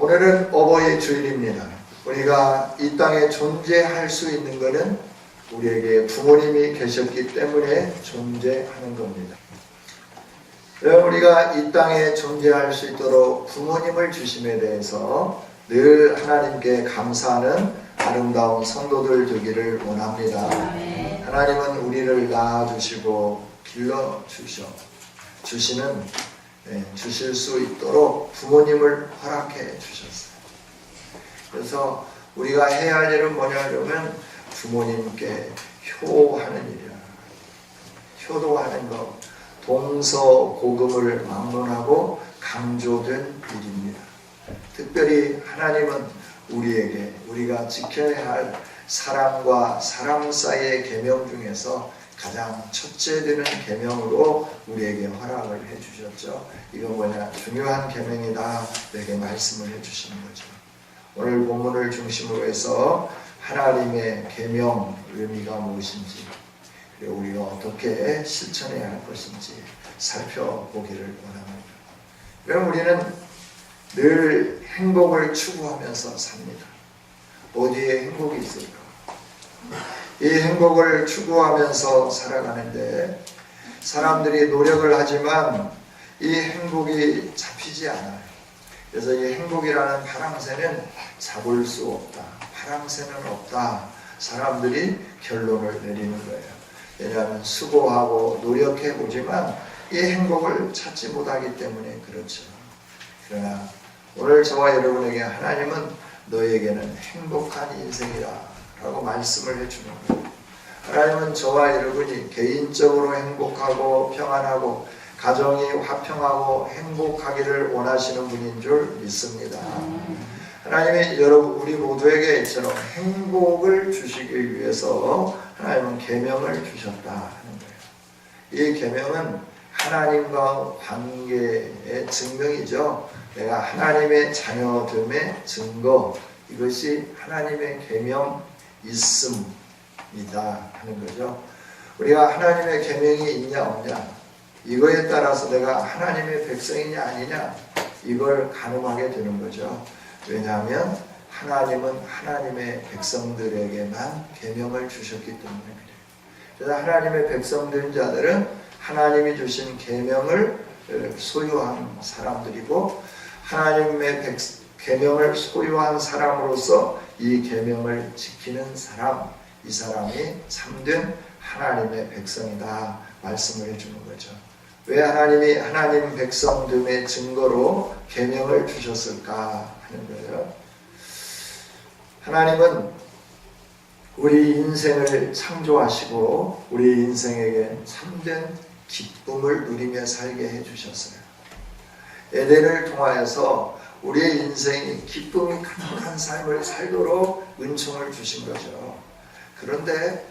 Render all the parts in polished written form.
오늘은 어버이 주일입니다. 우리가 이 땅에 존재할 수 있는 것은 우리에게 부모님이 계셨기 때문에 존재하는 겁니다. 우리가 이 땅에 존재할 수 있도록 부모님을 주심에 대해서 늘 하나님께 감사하는 아름다운 성도들 되기를 원합니다. 하나님은 우리를 낳아주시고 주실 수 있도록 부모님을 허락해 주셨어요. 그래서 우리가 해야 할 일은 뭐냐면 부모님께 효하는 일이야. 효도하는 것, 동서고금을 막론하고 강조된 일입니다. 특별히 하나님은 우리에게 우리가 지켜야 할 사람과 사람 사이의 계명 중에서 가장 첫째 되는 계명으로 우리에게 허락을 해주셨죠. 이건 뭐냐? 중요한 계명이다. 내게 말씀을 해주시는 거죠. 오늘 본문을 중심으로 해서 하나님의 계명 의미가 무엇인지, 그리고 우리가 어떻게 실천해야 할 것인지 살펴보기를 원합니다. 그럼 우리는 늘 행복을 추구하면서 삽니다. 어디에 행복이 있을까? 이 행복을 추구하면서 살아가는데 사람들이 노력을 하지만 이 행복이 잡히지 않아요. 그래서 이 행복이라는 파랑새는 잡을 수 없다. 파랑새는 없다. 사람들이 결론을 내리는 거예요. 왜냐하면 수고하고 노력해 보지만 이 행복을 찾지 못하기 때문에 그렇죠. 그러나 오늘 저와 여러분에게 하나님은 너에게는 행복한 인생이라 라고 말씀을 해주는 거예요. 하나님은 저와 여러분이 개인적으로 행복하고 평안하고 가정이 화평하고 행복하기를 원하시는 분인 줄 믿습니다. 하나님이 우리 모두에게 이처럼 행복을 주시기 위해서 하나님은 계명을 주셨다 하는 거예요. 이 계명은 하나님과 관계의 증명이죠. 내가 하나님의 자녀됨의 증거, 이것이 하나님의 계명 있음이다 하는 거죠. 우리가 하나님의 계명이 있냐 없냐, 이거에 따라서 내가 하나님의 백성이냐 아니냐, 이걸 가늠하게 되는 거죠. 왜냐하면 하나님은 하나님의 백성들에게만 계명을 주셨기 때문에 그래요. 그래서 하나님의 백성된 자들은 하나님이 주신 계명을 소유한 사람들이고, 하나님의 계명을 소유한 사람으로서 이 계명을 지키는 사람, 이 사람이 참된 하나님의 백성이다 말씀을 해주는 거죠. 왜 하나님이 하나님 백성됨의 증거로 계명을 주셨을까 하는 거예요. 하나님은 우리 인생을 창조하시고 우리 인생에게 참된 기쁨을 누리며 살게 해주셨어요. 에덴을 통하여서 우리의 인생이 기쁨이 가득한 삶을 살도록 은총을 주신 거죠. 그런데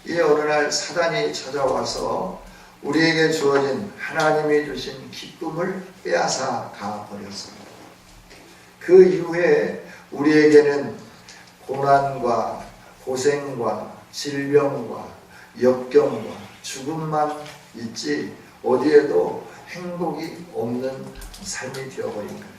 이 어느 날 사단이 찾아와서 우리에게 주어진 하나님이 주신 기쁨을 빼앗아 가버렸습니다. 그 이후에 우리에게는 고난과 고생과 질병과 역경과 죽음만 있지 어디에도 행복이 없는 삶이 되어버린 거예요.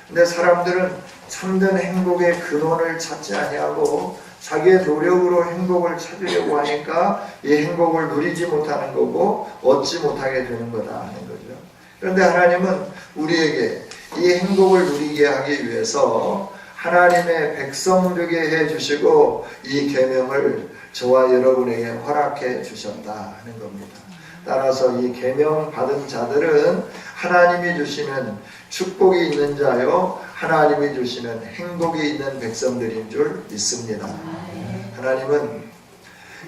근데 사람들은 참된 행복의 근원을 찾지 아니하고 자기의 노력으로 행복을 찾으려고 하니까 이 행복을 누리지 못하는 거고 얻지 못하게 되는 거다 하는 거죠. 그런데 하나님은 우리에게 이 행복을 누리게 하기 위해서 하나님의 백성 되게 해주시고 이 계명을 저와 여러분에게 허락해 주셨다 하는 겁니다. 따라서 이 계명 받은 자들은 하나님이 주시는 축복이 있는 자요, 하나님이 주시는 행복이 있는 백성들인 줄 믿습니다. 하나님은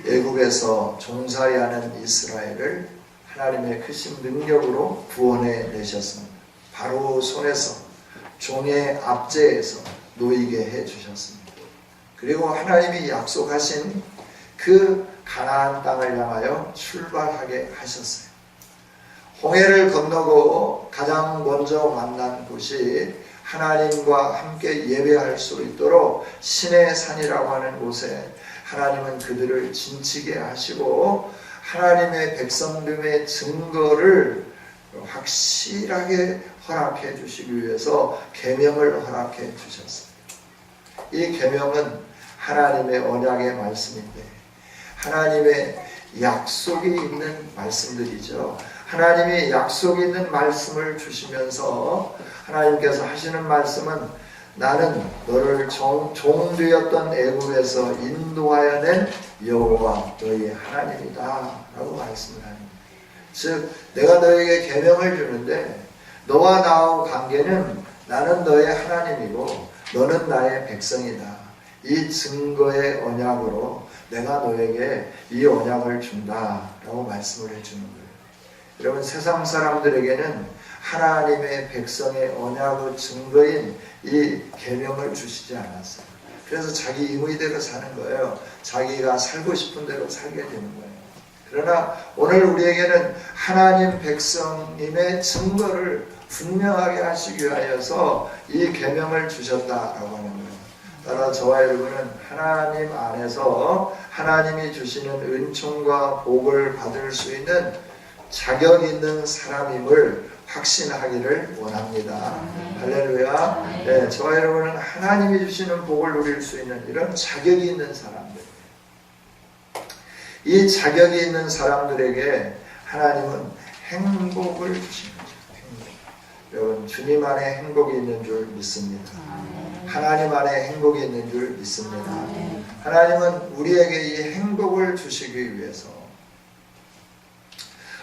애굽에서 종살이하는 이스라엘을 하나님의 크신 능력으로 구원해 내셨습니다. 바로 손에서 종의 압제에서 놓이게 해 주셨습니다. 그리고 하나님이 약속하신 그 가나안 땅을 향하여 출발하게 하셨어요. 홍해를 건너고 가장 먼저 만난 곳이 하나님과 함께 예배할 수 있도록 신의 산이라고 하는 곳에 하나님은 그들을 진치게 하시고 하나님의 백성됨의 증거를 확실하게 허락해 주시기 위해서 계명을 허락해 주셨어요. 이 계명은 하나님의 언약의 말씀인데 하나님의 약속이 있는 말씀들이죠. 하나님이 약속이 있는 말씀을 주시면서 하나님께서 하시는 말씀은 나는 너를 종되었던 애굽에서 인도하여 낸 여호와 너희 하나님이다 라고 말씀을 합니다. 즉 내가 너에게 계명을 주는데 너와 나와 관계는 나는 너의 하나님이고 너는 나의 백성이다. 이 증거의 언약으로 내가 너에게 이 언약을 준다라고 말씀을 해주는 거예요. 여러분 세상 사람들에게는 하나님의 백성의 언약의 증거인 이 계명을 주시지 않았어요. 그래서 자기 임의대로 사는 거예요. 자기가 살고 싶은 대로 살게 되는 거예요. 그러나 오늘 우리에게는 하나님 백성님의 증거를 분명하게 하시기 위하여서 이 계명을 주셨다라고 하는 거예요. 따라 저와 여러분은 하나님 안에서 하나님이 주시는 은총과 복을 받을 수 있는 자격 있는 사람임을 확신하기를 원합니다. 할렐루야. 네, 저와 여러분은 하나님이 주시는 복을 누릴 수 있는 이런 자격이 있는 사람들. 이 자격이 있는 사람들에게 하나님은 행복을 주시는 거죠. 여러분 주님 안에 행복이 있는 줄 믿습니다. 하나님 안에 행복이 있는 줄 믿습니다. 하나님은 우리에게 이 행복을 주시기 위해서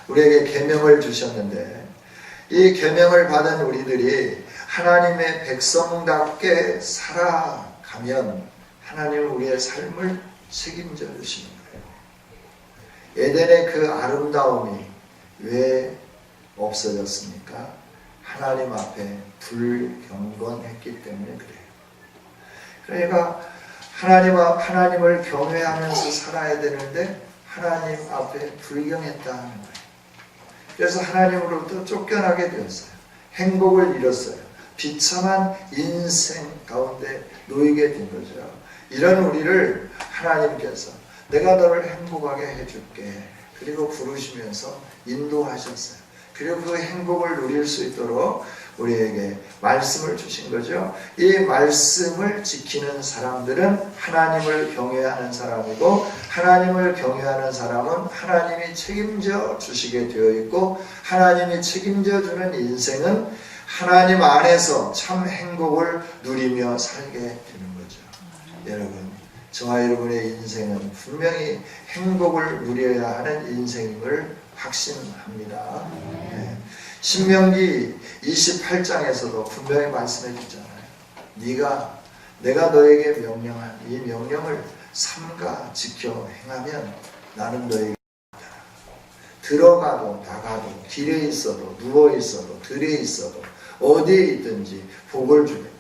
우리에게 계명을 주셨는데 이 계명을 받은 우리들이 하나님의 백성답게 살아가면 하나님은 우리의 삶을 책임져 주시는 거예요. 에덴의 그 아름다움이 왜 없어졌습니까? 하나님 앞에 불경건했기 때문에 그래요. 그러니까 하나님을 경외하면서 살아야 되는데 하나님 앞에 불경했다는 거예요. 그래서 하나님으로부터 쫓겨나게 되었어요. 행복을 잃었어요. 비참한 인생 가운데 놓이게 된 거죠. 이런 우리를 하나님께서 내가 너를 행복하게 해줄게. 그리고 부르시면서 인도하셨어요. 그리고 그 행복을 누릴 수 있도록 우리에게 말씀을 주신 거죠. 이 말씀을 지키는 사람들은 하나님을 경외하는 사람이고 하나님을 경외하는 사람은 하나님이 책임져 주시게 되어 있고 하나님이 책임져 주는 인생은 하나님 안에서 참 행복을 누리며 살게 되는 거죠. 여러분, 저와 여러분의 인생은 분명히 행복을 누려야 하는 인생임을 확신합니다. 네. 신명기 28장에서도 분명히 말씀해 주잖아요. 내가 너에게 명령한 이 명령을 삼가 지켜 행하면 나는 너에게 들어가도 나가도 길에 있어도 누워 있어도 들에 있어도 어디에 있든지 복을 주겠다.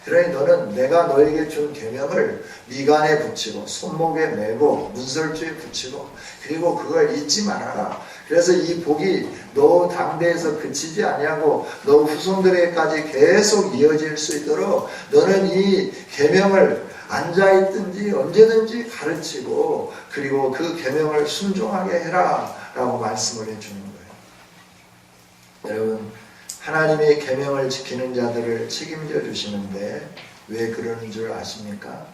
그러니 너는 내가 너에게 준 계명을 미간에 붙이고 손목에 매고 문설주에 붙이고 그리고 그걸 잊지 말아라. 그래서 이 복이 너 당대에서 그치지 아니하고 너 후손들에게까지 계속 이어질 수 있도록 너는 이 계명을 앉아있든지 언제든지 가르치고 그리고 그 계명을 순종하게 해라 라고 말씀을 해주는 거예요. 여러분, 하나님의 계명을 지키는 자들을 책임져 주시는데 왜 그러는 줄 아십니까?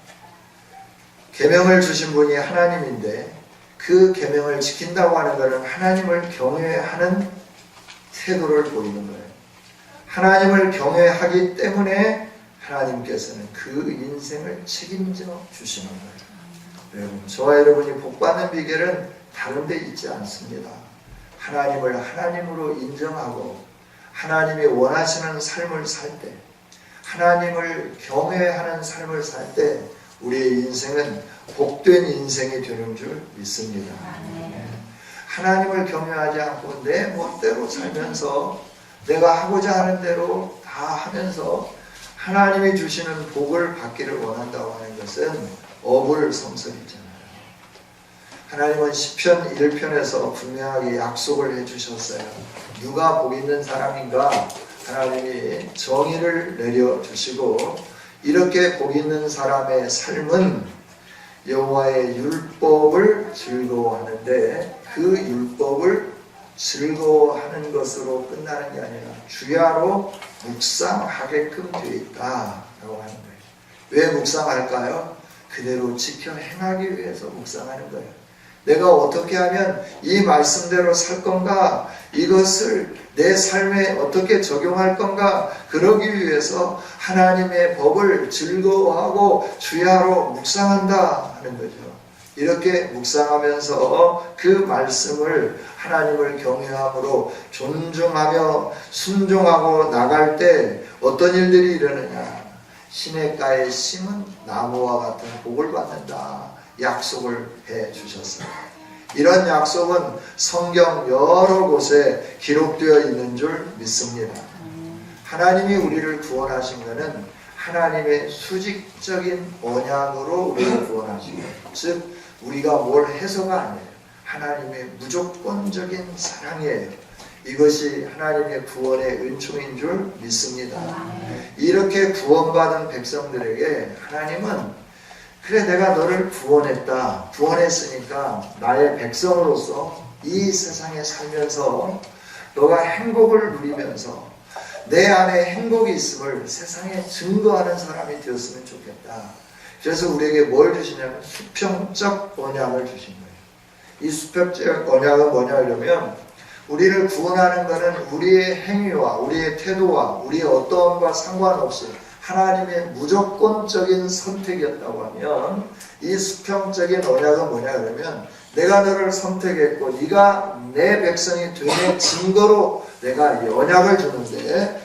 계명을 주신 분이 하나님인데 그 계명을 지킨다고 하는 것은 하나님을 경외하는 태도를 보이는 거예요. 하나님을 경외하기 때문에 하나님께서는 그 인생을 책임져 주시는 거예요. 여러분, 저와 여러분이 복받는 비결은 다른 데 있지 않습니다. 하나님을 하나님으로 인정하고 하나님이 원하시는 삶을 살 때, 하나님을 경외하는 삶을 살 때 우리의 인생은 복된 인생이 되는 줄 믿습니다. 하나님을 경외하지 않고 내 멋대로 살면서 내가 하고자 하는 대로 다 하면서 하나님이 주시는 복을 받기를 원한다고 하는 것은 어불성설이잖아요. 하나님은 시편 1편에서 분명하게 약속을 해주셨어요. 누가 복 있는 사람인가? 하나님이 정의를 내려주시고 이렇게 복 있는 사람의 삶은 여호와의 율법을 즐거워하는데 그 율법을 즐거워하는 것으로 끝나는 게 아니라 주야로 묵상하게끔 되어 있다라고 하는 거예요. 왜 묵상할까요? 그대로 지켜 행하기 위해서 묵상하는 거예요. 내가 어떻게 하면 이 말씀대로 살 건가? 이것을 내 삶에 어떻게 적용할 건가? 그러기 위해서 하나님의 법을 즐거워하고 주야로 묵상한다 하는 거죠. 이렇게 묵상하면서 그 말씀을 하나님을 경외함으로 존중하며 순종하고 나갈 때 어떤 일들이 일어나냐? 시냇가에 심은 나무와 같은 복을 받는다 약속을 해 주셨어요. 이런 약속은 성경 여러 곳에 기록되어 있는 줄 믿습니다. 하나님이 우리를 구원하신 것은 하나님의 수직적인 언약으로 우리를 구원하신 거예요. 즉 우리가 뭘 해서가 아니에요. 하나님의 무조건적인 사랑이에요. 이것이 하나님의 구원의 은총인 줄 믿습니다. 이렇게 구원받은 백성들에게 하나님은 그래 내가 너를 구원했다. 구원했으니까 나의 백성으로서 이 세상에 살면서 너가 행복을 누리면서 내 안에 행복이 있음을 세상에 증거하는 사람이 되었으면 좋겠다. 그래서 우리에게 뭘 주시냐면 수평적 언약을 주신 거예요. 이 수평적 언약은 뭐냐 그러면 우리를 구원하는 것은 우리의 행위와 우리의 태도와 우리의 어떠함과 상관없이 하나님의 무조건적인 선택이었다고 하면 이 수평적인 언약은 뭐냐 그러면 내가 너를 선택했고 네가 내 백성이 되는 증거로 내가 이 언약을 주는데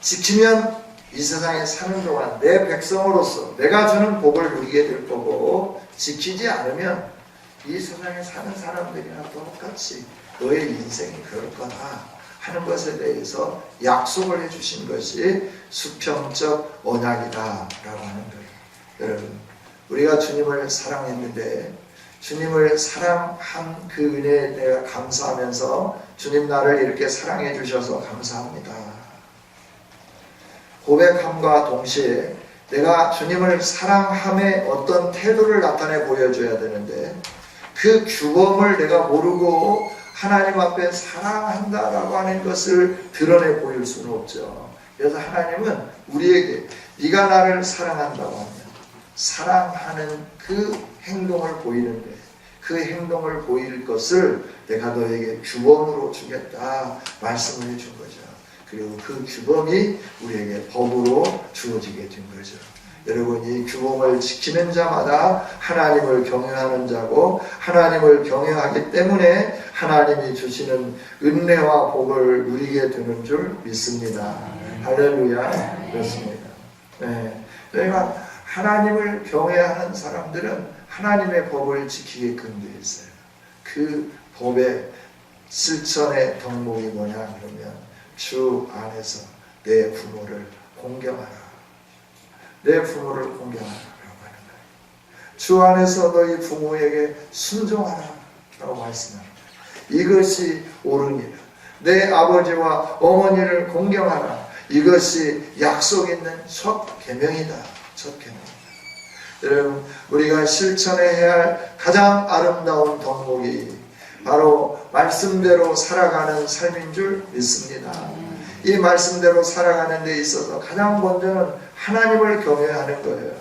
지키면 이 세상에 사는 동안 내 백성으로서 내가 주는 복을 누리게 될 거고 지키지 않으면 이 세상에 사는 사람들이나 똑같이 너의 인생이 그럴 거다 하는 것에 대해서 약속을 해주신 것이 수평적 언약이다 라고 하는 거예요. 여러분 우리가 주님을 사랑했는데 주님을 사랑한 그 은혜에 내가 감사하면서 주님 나를 이렇게 사랑해 주셔서 감사합니다. 고백함과 동시에 내가 주님을 사랑함에 어떤 태도를 나타내 보여줘야 되는데 그 규범을 내가 모르고 하나님 앞에 사랑한다라고 하는 것을 드러내 보일 수는 없죠. 그래서 하나님은 우리에게 네가 나를 사랑한다고 하면 사랑하는 그 행동을 보이는데 그 행동을 보일 것을 내가 너에게 규범으로 주겠다 말씀을 해준 거죠. 그리고 그 규범이 우리에게 법으로 주어지게 된 거죠. 여러분 이 규범을 지키는 자마다 하나님을 경외하는 자고 하나님을 경외하기 때문에 하나님이 주시는 은혜와 복을 누리게 되는 줄 믿습니다. 할렐루야. 그렇습니다. 네. 저희가 하나님을 경외하는 사람들은 하나님의 법을 지키게끔 되어 있어요. 그 법의 실천의 덕목이 뭐냐 그러면 주 안에서 내 부모를 공경하라. 내 부모를 공경하라고 하는 거예요. 주 안에서 너희 부모에게 순종하라 라고 말씀합니다. 이것이 옳으니라. 내 아버지와 어머니를 공경하라. 이것이 약속 있는 첫 계명이다. 첫 계명이다. 여러분 우리가 실천해야 할 가장 아름다운 덕목이 바로 말씀대로 살아가는 삶인 줄 믿습니다. 이 말씀대로 살아가는 데 있어서 가장 먼저는 하나님을 경외하는 거예요.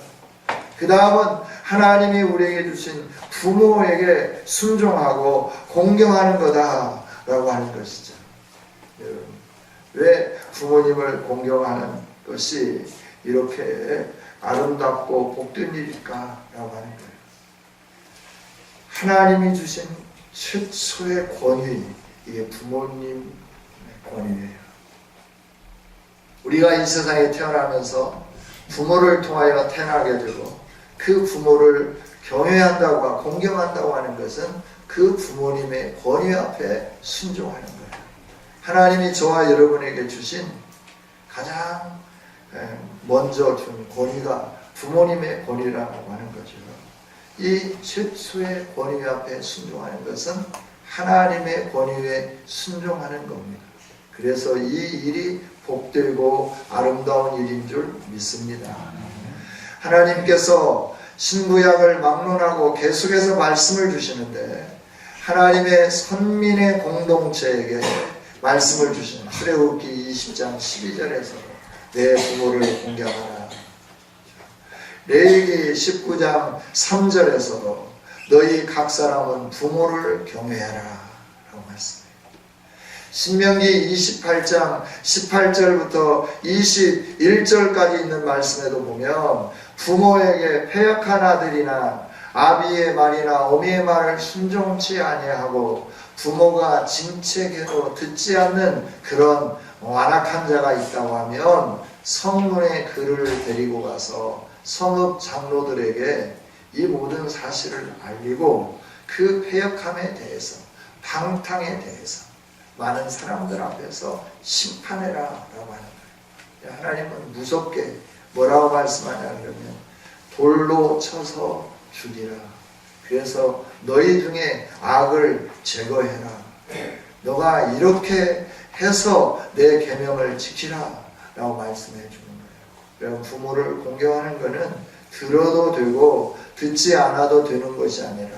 그 다음은 하나님이 우리에게 주신 부모에게 순종하고 공경하는 거다라고 하는 것이죠. 여러분, 왜 부모님을 공경하는 것이 이렇게 아름답고 복된 일일까라고 하는 거예요. 하나님이 주신 최초의 권위, 이게 부모님의 권위예요. 우리가 이 세상에 태어나면서 부모를 통하여 태어나게 되고 그 부모를 경외한다고 하고 공경한다고 하는 것은 그 부모님의 권위 앞에 순종하는 거예요. 하나님이 저와 여러분에게 주신 가장 먼저 준 권위가 부모님의 권위라고 하는 거죠. 이 최초의 권위 앞에 순종하는 것은 하나님의 권위에 순종하는 겁니다. 그래서 이 일이 복되고 아름다운 일인 줄 믿습니다. 하나님께서 신구약을 막론하고 계속해서 말씀을 주시는데 하나님의 선민의 공동체에게 말씀을 주신 출애굽기 20장 12절에서 내 부모를 공경하라. 레위기 19장 3절에서도 너희 각 사람은 부모를 경외하라 라고 말씀해요. 신명기 28장 18절부터 21절까지 있는 말씀에도 보면 부모에게 패역한 아들이나 아비의 말이나 어미의 말을 순종치 아니하고 부모가 징책해도 듣지 않는 그런 완악한 자가 있다고 하면 성문에 그를 데리고 가서 성읍 장로들에게 이 모든 사실을 알리고 그 패역함에 대해서, 방탕에 대해서 많은 사람들 앞에서 심판해라 라고 하는 거예요. 하나님은 무섭게 뭐라고 말씀하냐 그러면 돌로 쳐서 죽이라. 그래서 너희 중에 악을 제거해라. 너가 이렇게 해서 내 계명을 지키라 라고 말씀해 주는 거예요. 여러분, 부모를 공경하는 것은 들어도 되고 듣지 않아도 되는 것이 아니라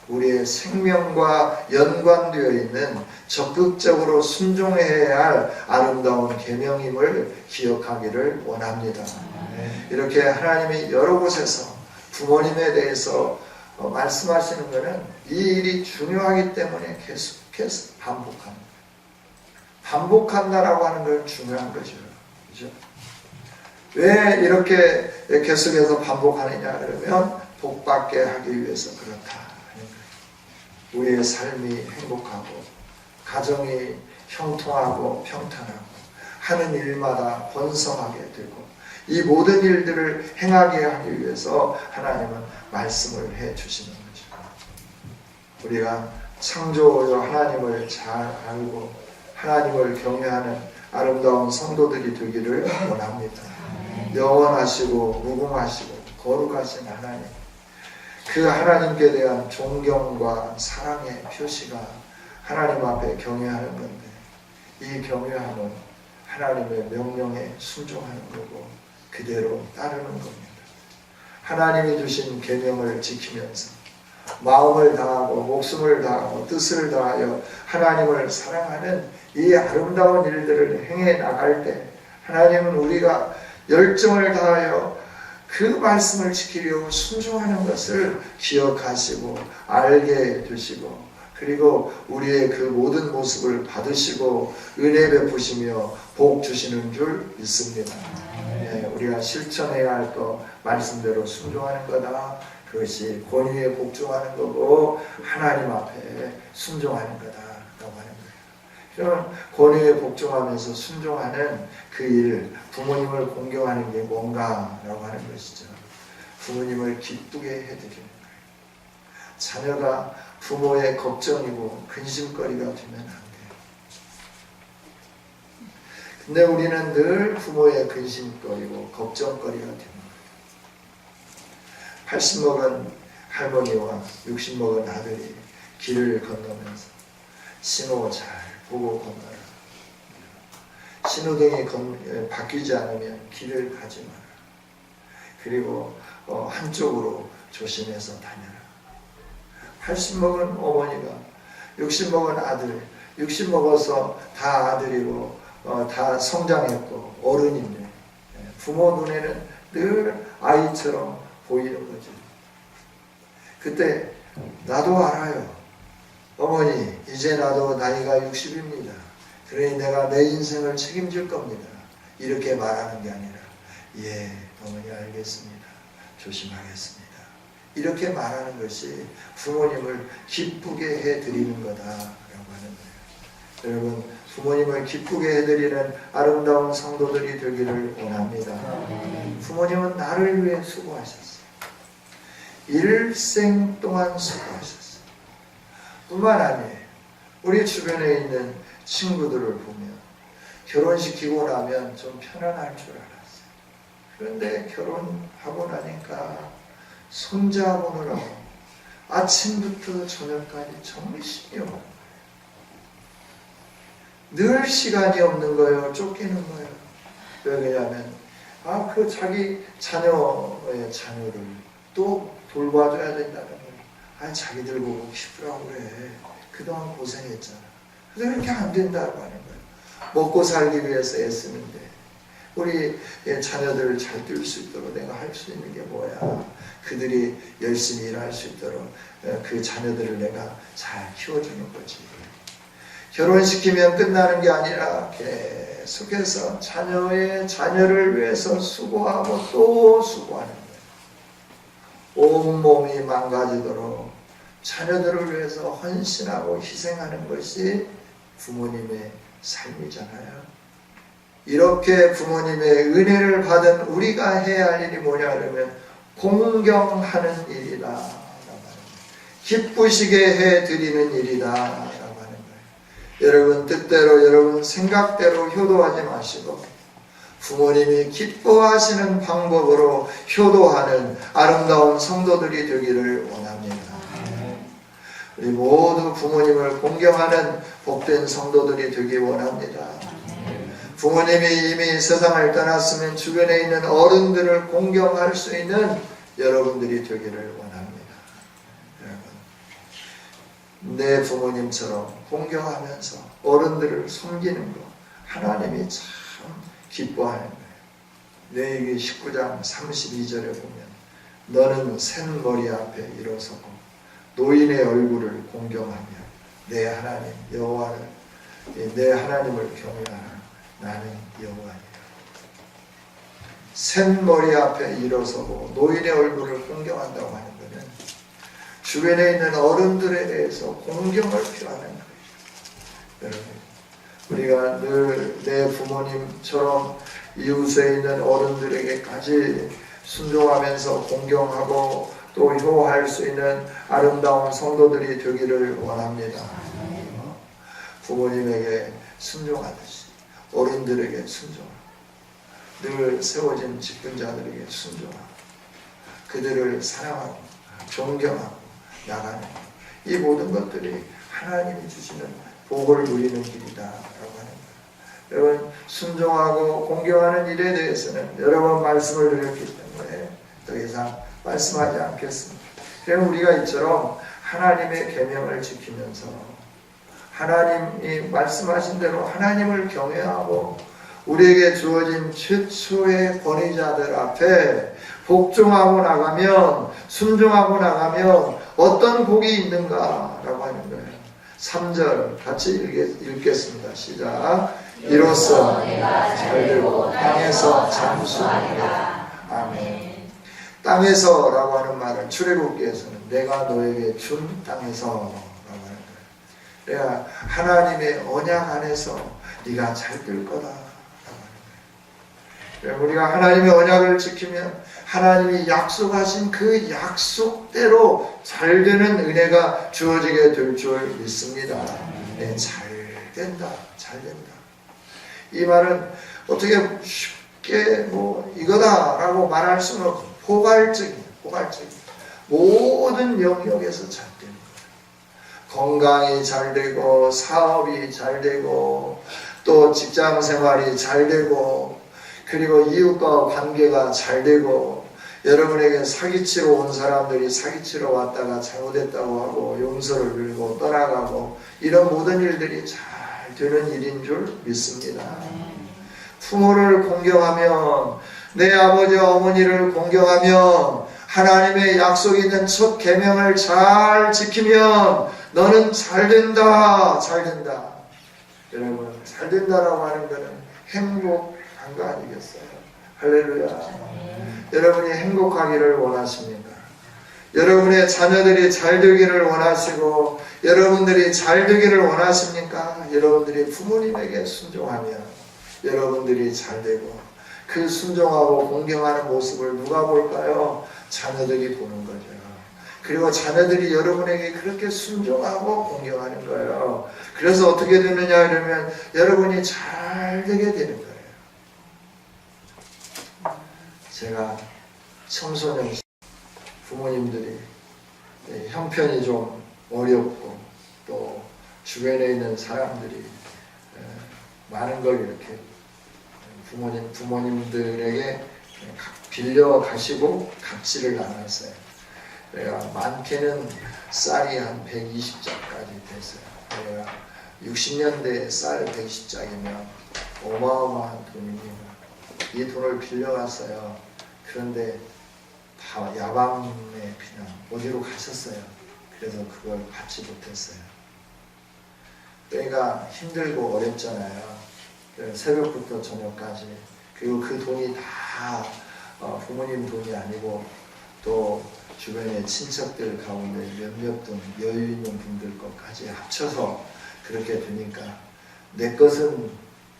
우리의 생명과 연관되어 있는 적극적으로 순종해야 할 아름다운 계명임을 기억하기를 원합니다. 이렇게 하나님이 여러 곳에서 부모님에 대해서 말씀하시는 것은 이 일이 중요하기 때문에 계속해서 반복합니다. 반복한다라고 하는 건 중요한 거죠. 그죠? 왜 이렇게 계속해서 반복하느냐 그러면 복받게 하기 위해서 그렇다 하는 거예요. 우리의 삶이 행복하고 가정이 형통하고 평탄하고 하는 일마다 번성하게 되고 이 모든 일들을 행하게 하기 위해서 하나님은 말씀을 해 주시는 거죠. 우리가 창조주 하나님을 잘 알고 하나님을 경외하는 아름다운 성도들이 되기를 원합니다. 영원하시고 무궁하시고 거룩하신 하나님, 그 하나님께 대한 존경과 사랑의 표시가 하나님 앞에 경외하는 건데 이 경외함은 하나님의 명령에 순종하는 거고 그대로 따르는 겁니다. 하나님이 주신 계명을 지키면서 마음을 다하고 목숨을 다하고 뜻을 다하여 하나님을 사랑하는 이 아름다운 일들을 행해 나갈 때 하나님은 우리가 열정을 다하여 그 말씀을 지키려고 순종하는 것을 기억하시고 알게 되시고 그리고 우리의 그 모든 모습을 받으시고 은혜 베푸시며 복 주시는 줄 믿습니다. 우리가 실천해야 할 것 말씀대로 순종하는 거다. 그것이 권위에 복종하는 거고 하나님 앞에 순종하는 거다라고 하는 거예요. 그럼 권위에 복종하면서 순종하는 그 일, 부모님을 공경하는 게 뭔가라고 하는 것이죠. 부모님을 기쁘게 해드리는 거예요. 자녀가 부모의 걱정이고 근심거리가 되면 안 돼요. 근데 우리는 늘 부모의 근심거리고 걱정거리가 되는 거예요. 80먹은 할머니와 60먹은 아들이 길을 건너면서 신호 잘 보고 건너라. 신호등이 바뀌지 않으면 길을 가지 마라. 그리고 한쪽으로 조심해서 다녀라. 80먹은 어머니가 60먹은 아들, 60 먹어서 다 아들이고 다 성장했고 어른인데 부모 눈에는 늘 아이처럼 보이는 거죠. 그때 나도 알아요. 어머니, 이제 나도 나이가 60입니다. 그러니 내가 내 인생을 책임질 겁니다. 이렇게 말하는 게 아니라 예, 어머니 알겠습니다. 조심하겠습니다. 이렇게 말하는 것이 부모님을 기쁘게 해드리는 거다라고 하는 거예요. 여러분, 부모님을 기쁘게 해드리는 아름다운 성도들이 되기를 원합니다. 부모님은 나를 위해 수고하셨어요. 일생 동안 수고하셨어요. 뿐만 아니에요. 우리 주변에 있는 친구들을 보면 결혼시키고 나면 좀 편안할 줄 알았어요. 그런데 결혼하고 나니까 손자 보느라고 아침부터 저녁까지 정신이 없는 거예요. 늘 시간이 없는 거예요. 쫓기는 거예요. 왜냐하면 그 자기 자녀의 자녀를 또 돌봐줘야 된다는 거예요. 자기들 보고 키우라고 그래. 그동안 고생했잖아. 그래서 그렇게 안 된다고 하는 거예요. 먹고 살기 위해서 애쓰는데 우리 자녀들을 잘 뜰 수 있도록 내가 할 수 있는 게 뭐야? 그들이 열심히 일할 수 있도록 그 자녀들을 내가 잘 키워주는 거지. 결혼시키면 끝나는 게 아니라 계속해서 자녀를 위해서 수고하고 또 수고하는 거예요. 온몸이 망가지도록 자녀들을 위해서 헌신하고 희생하는 것이 부모님의 삶이잖아요. 이렇게 부모님의 은혜를 받은 우리가 해야 할 일이 뭐냐 그러면 공경하는 일이다. 기쁘시게 해드리는 일이다. 라고 하는 거예요. 여러분 뜻대로 여러분 생각대로 효도하지 마시고 부모님이 기뻐하시는 방법으로 효도하는 아름다운 성도들이 되기를 원합니다. 우리 모두 부모님을 공경하는 복된 성도들이 되기 원합니다. 부모님이 이미 세상을 떠났으면 주변에 있는 어른들을 공경할 수 있는 여러분들이 되기를 원합니다. 여러분, 내 부모님처럼 공경하면서 어른들을 섬기는 것 하나님이 참 기뻐하는 거예요. 레위기 19장 32절에 보면 너는 센 머리 앞에 일어서고 노인의 얼굴을 공경하며 내 하나님 여호와를 내 하나님을 경외하라. 나는 여호와니라. 센 머리 앞에 일어서고 노인의 얼굴을 공경한다고 하는 것은 주변에 있는 어른들에 대해서 공경을 표하는 거예요. 여러분, 우리가 늘 내 부모님처럼 이웃에 있는 어른들에게까지 순종하면서 공경하고 또 효할 수 있는 아름다운 성도들이 되기를 원합니다. 부모님에게 순종하듯이 어른들에게 순종하고 늘 세워진 직분자들에게 순종하고 그들을 사랑하고 존경하고 나가는 이 모든 것들이 하나님이 주시는 복을 누리는 길이다 라고 하는 거예요. 여러분 순종하고 공경하는 일에 대해서는 여러 번 말씀을 드렸기 때문에 더 이상 말씀하지 않겠습니다. 그럼 우리가 이처럼 하나님의 계명을 지키면서 하나님이 말씀하신 대로 하나님을 경외하고 우리에게 주어진 최초의 권위자들 앞에 복종하고 나가면 순종하고 나가면 어떤 복이 있는가라고 하는 거예요. 3절 같이 읽겠습니다. 시작. 이로써 내가 잘되고 땅에서 장수하리라. 아멘. 땅에서라고 하는 말은 출애굽기에서는 내가 너에게 준 땅에서 내가 하나님의 언약 안에서 네가 잘 될 거다 라고 하는 거예요. 우리가 하나님의 언약을 지키면 하나님이 약속하신 그 약속대로 잘 되는 은혜가 주어지게 될 줄 믿습니다. 네, 잘 된다. 이 말은 어떻게 쉽게 이거다라고 말할 수는 없고 포괄적이에요. 모든 영역에서 잘 되는 거예요. 건강이 잘 되고 사업이 잘 되고 또 직장 생활이 잘 되고 그리고 이웃과 관계가 잘 되고 여러분에게 사기치러 온 사람들이 사기치러 왔다가 잘못했다고 하고 용서를 빌고 떠나가고 이런 모든 일들이 잘 되는 일인 줄 믿습니다. 부모를 공경하면 내 아버지와 어머니를 공경하면 하나님의 약속이 있는 첫 계명을 잘 지키면 너는 잘된다. 여러분 잘된다라고 하는 것은 행복한 거 아니겠어요? 할렐루야. 여러분이 행복하기를 원하십니까? 여러분의 자녀들이 잘 되기를 원하시고 여러분들이 잘 되기를 원하십니까? 여러분들이 부모님에게 순종하면 여러분들이 잘 되고 그 순종하고 공경하는 모습을 누가 볼까요? 자녀들이 보는 거죠. 그리고 자녀들이 여러분에게 그렇게 순종하고 공경하는 거예요. 그래서 어떻게 되느냐 그러면 여러분이 잘 되게 되는 거예요. 제가 청소년 부모님들이 형편이 좀 어렵고 또 주변에 있는 사람들이 많은 걸 이렇게 부모님들에게 빌려 가시고 갑질을 나눴어요. 내가 많게는 쌀이 한 120장까지 됐어요. 내가 60년대에 쌀 120장이면 어마어마한 돈입니다. 이 돈을 빌려갔어요. 그런데 다 야밤에 그냥 어디로 가셨어요. 그래서 그걸 받지 못했어요. 그러니까 힘들고 어렵잖아요. 새벽부터 저녁까지. 그리고 그 돈이 다 부모님 돈이 아니고 또 주변의 친척들 가운데 몇몇 돈 여유 있는 분들 것까지 합쳐서 그렇게 되니까 내 것은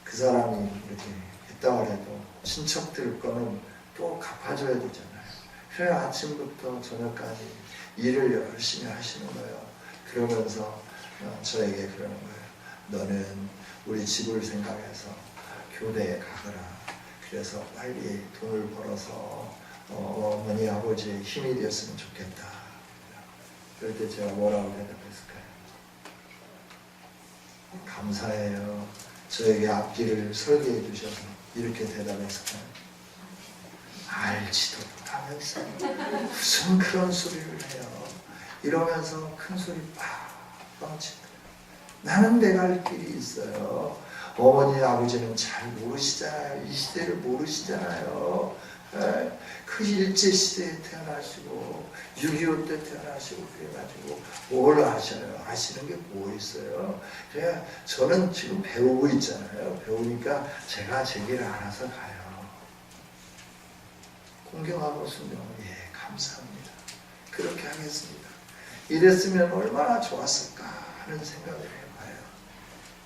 그 사람이 이렇게 했다고 해도 친척들 거는 또 갚아줘야 되잖아요. 그래 아침부터 저녁까지 일을 열심히 하시는 거예요. 그러면서 저에게 그러는 거예요. 너는 우리 집을 생각해서 교대에 가거라. 그래서 빨리 돈을 벌어서 어머니 아버지의 힘이 되었으면 좋겠다. 그럴 때 제가 뭐라고 대답했을까요? 감사해요. 저에게 앞길을 설계해 주셔서 이렇게 대답했을까요? 알지도 못하면서 무슨 그런 소리를 해요. 이러면서 큰 소리 빡빡 치고 나는 내 갈 길이 있어요. 어머니 아버지는 잘 모르시잖아요. 이 시대를 모르시잖아요. 그 일제시대에 태어나시고 6.25 때 태어나시고 그래가지고 뭘 아셔요? 아시는 게 뭐 있어요? 그래 저는 지금 배우고 있잖아요. 배우니까 제가 제 길을 알아서 가요. 공경하고 순종, 예, 감사합니다. 그렇게 하겠습니다. 이랬으면 얼마나 좋았을까 하는 생각을 해봐요.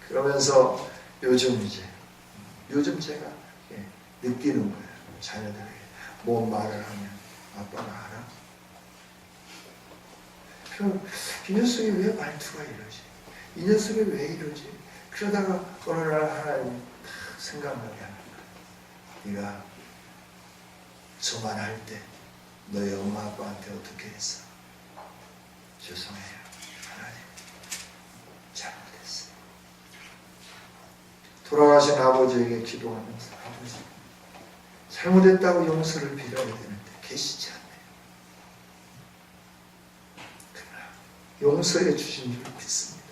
그러면서 요즘 제가 느끼는 거예요. 자녀들에게 뭔 말을 하면 아빠가 알아? 이 녀석이 왜 말투가 이러지? 이 녀석이 왜 이러지? 그러다가 어느 날 하나님이 딱 생각나게 하는 거예요. 네가 저만 할 때 너희 엄마 아빠한테 어떻게 했어? 죄송해요. 하나님 잘못했어요. 돌아가신 아버지에게 기도하면서 아버지 잘못했다고 용서를 빌어야 되는데 계시지 않네요. 그러나 용서해 주신 줄 믿습니다.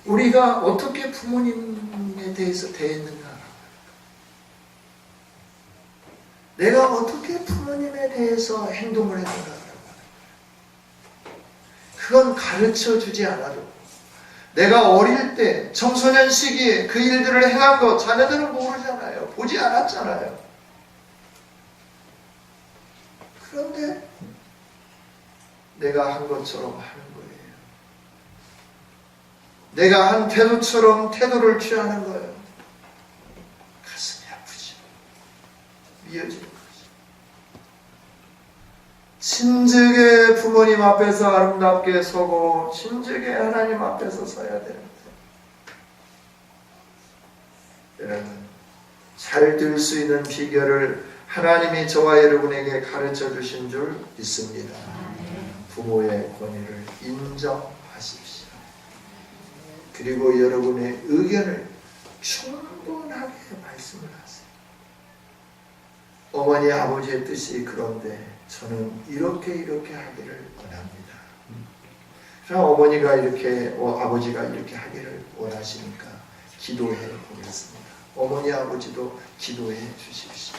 우리가 어떻게 부모님에 대해서 대했는가? 내가 어떻게 부모님에 대해서 행동을 했는가? 그건 가르쳐 주지 않아도 내가 어릴 때 청소년 시기에 그 일들을 행한 거 자녀들은 모르잖아요. 보지 않았잖아요. 그런데 내가 한 것처럼 하는 거예요. 내가 한 태도처럼 태도를 취하는 거예요. 가슴이 아프죠. 미어지는 거죠. 진즉에 부모님 앞에서 아름답게 서고 진즉에 하나님 앞에서 서야 되는데 여러분 잘 들 수 있는 비결을 하나님이 저와 여러분에게 가르쳐 주신 줄 믿습니다. 부모의 권위를 인정하십시오. 그리고 여러분의 의견을 충분하게 말씀을 하세요. 어머니 아버지의 뜻이 그런데 저는 이렇게 하기를 원합니다. 그럼 어머니가 이렇게 아버지가 이렇게 하기를 원하시니까 기도해 보겠습니다. 어머니 아버지도 기도해 주십시오.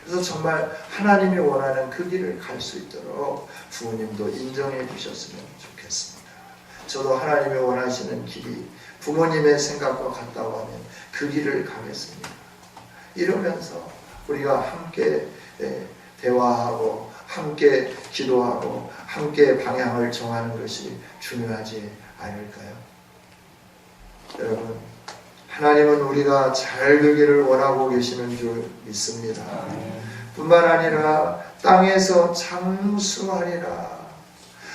그래서 정말 하나님이 원하는 그 길을 갈 수 있도록 부모님도 인정해 주셨으면 좋겠습니다. 저도 하나님이 원하시는 길이 부모님의 생각과 같다고 하면 그 길을 가겠습니다. 이러면서 우리가 함께 대화하고 함께 기도하고 함께 방향을 정하는 것이 중요하지 않을까요? 여러분 하나님은 우리가 잘 되기를 원하고 계시는 줄 믿습니다. 뿐만 아니라 땅에서 장수하리라.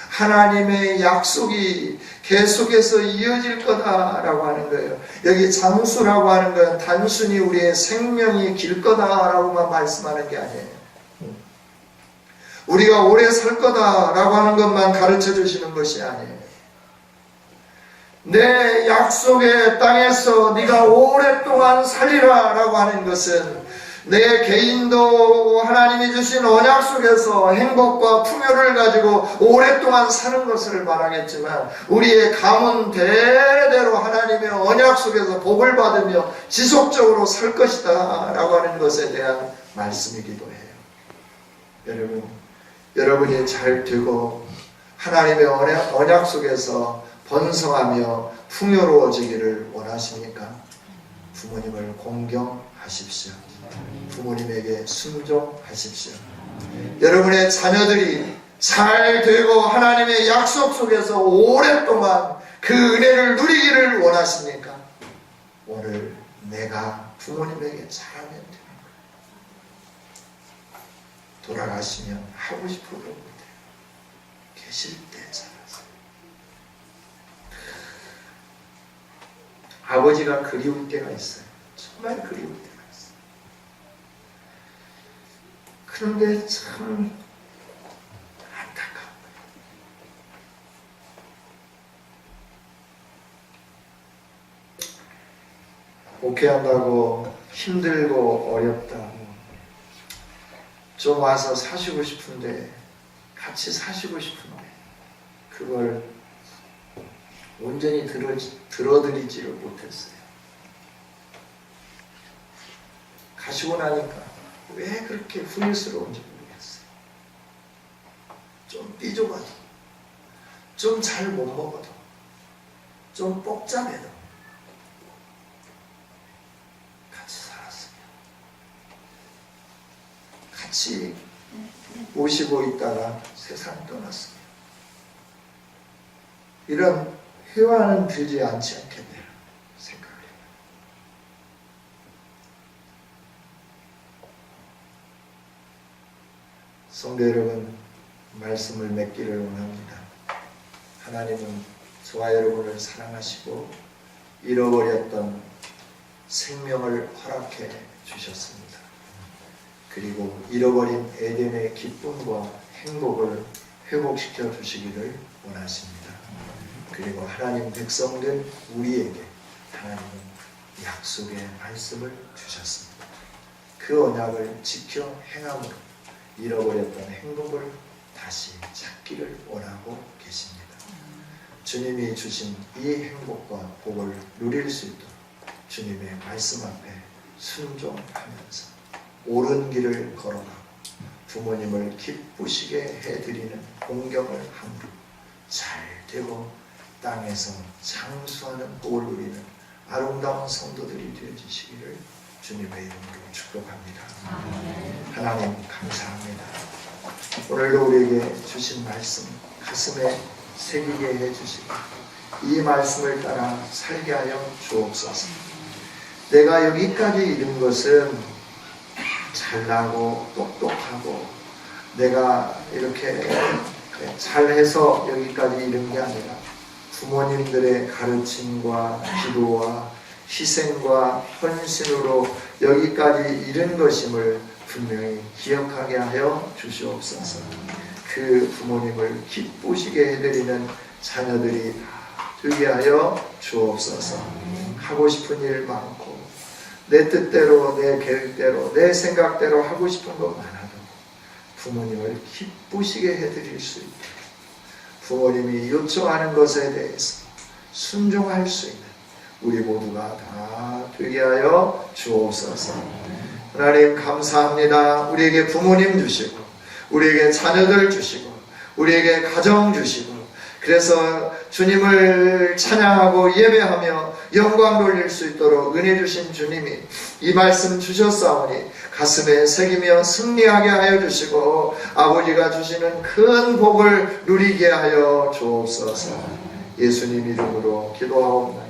하나님의 약속이 계속해서 이어질 거다라고 하는 거예요. 여기 장수라고 하는 건 단순히 우리의 생명이 길 거다라고만 말씀하는 게 아니에요. 우리가 오래 살 거다라고 하는 것만 가르쳐 주시는 것이 아니에요. 내 약속의 땅에서 네가 오랫동안 살리라 라고 하는 것은 내 개인도 하나님이 주신 언약 속에서 행복과 풍요를 가지고 오랫동안 사는 것을 말하겠지만 우리의 가문 대대로 하나님의 언약 속에서 복을 받으며 지속적으로 살 것이다 라고 하는 것에 대한 말씀이기도 해요. 여러분이 잘 되고 하나님의 언약 속에서 번성하며 풍요로워지기를 원하십니까? 부모님을 공경하십시오. 부모님에게 순종하십시오. 여러분의 자녀들이 잘 되고 하나님의 약속 속에서 오랫동안 그 은혜를 누리기를 원하십니까? 오늘 내가 부모님에게 잘하면 되는 거예요. 돌아가시면 하고 싶어도 못해요. 계실 때 잘하세요. 아버지가 그리울 때가 있어요. 정말 그리울 때가 있어요. 그런데 참 안타까워요. 목회한다고 힘들고 어렵다고 좀 와서 사시고 싶은데 같이 사시고 싶은데 그걸 온전히 들어드리지를 못했어요. 가시고 나니까 왜 그렇게 후회스러운지 모르겠어요. 좀 삐좁아도, 좀 잘 못 먹어도, 좀 복잡해도 같이 살았어요. 같이 모시고 있다가 세상 떠났어요. 이런 회화는 되지 않지 않겠네요. 생각을 해요. 성도 여러분, 말씀을 맺기를 원합니다. 하나님은 저와 여러분을 사랑하시고 잃어버렸던 생명을 허락해 주셨습니다. 그리고 잃어버린 에덴의 기쁨과 행복을 회복시켜 주시기를 원하십니다. 그리고 하나님 백성들 우리에게 하나님은 약속의 말씀을 주셨습니다. 그 언약을 지켜 행함으로 잃어버렸던 행복을 다시 찾기를 원하고 계십니다. 주님이 주신 이 행복과 복을 누릴 수 있도록 주님의 말씀 앞에 순종하면서 옳은 길을 걸어가고 부모님을 기쁘시게 해드리는 공경을 함으로 잘 되고 땅에서 장수하는 복을 누리는 아름다운 성도들이 되어주시기를 주님의 이름으로 축복합니다. 하나님 감사합니다. 오늘도 우리에게 주신 말씀 가슴에 새기게 해주시고 이 말씀을 따라 살게 하여 주옵소서. 내가 여기까지 이른 것은 잘나고 똑똑하고 내가 이렇게 잘해서 여기까지 이른 게 아니라 부모님들의 가르침과 기도와 희생과 헌신으로 여기까지 이른 것임을 분명히 기억하게 하여 주시옵소서. 그 부모님을 기쁘시게 해드리는 자녀들이 되게 하여 주옵소서. 하고 싶은 일 많고 내 뜻대로 내 계획대로 내 생각대로 하고 싶은 것 많아도 부모님을 기쁘시게 해드릴 수 있도록 부모님이 요청하는 것에 대해서 순종할 수 있는 우리 모두가 다 되게 하여 주옵소서. 하나님 감사합니다. 우리에게 부모님 주시고 우리에게 자녀들 주시고 우리에게 가정 주시고 그래서 주님을 찬양하고 예배하며 영광 돌릴 수 있도록 은혜 주신 주님이 이 말씀 주셨사오니 가슴에 새기며 승리하게 하여 주시고 아버지가 주시는 큰 복을 누리게 하여 주옵소서. 예수님 이름으로 기도하옵나이다.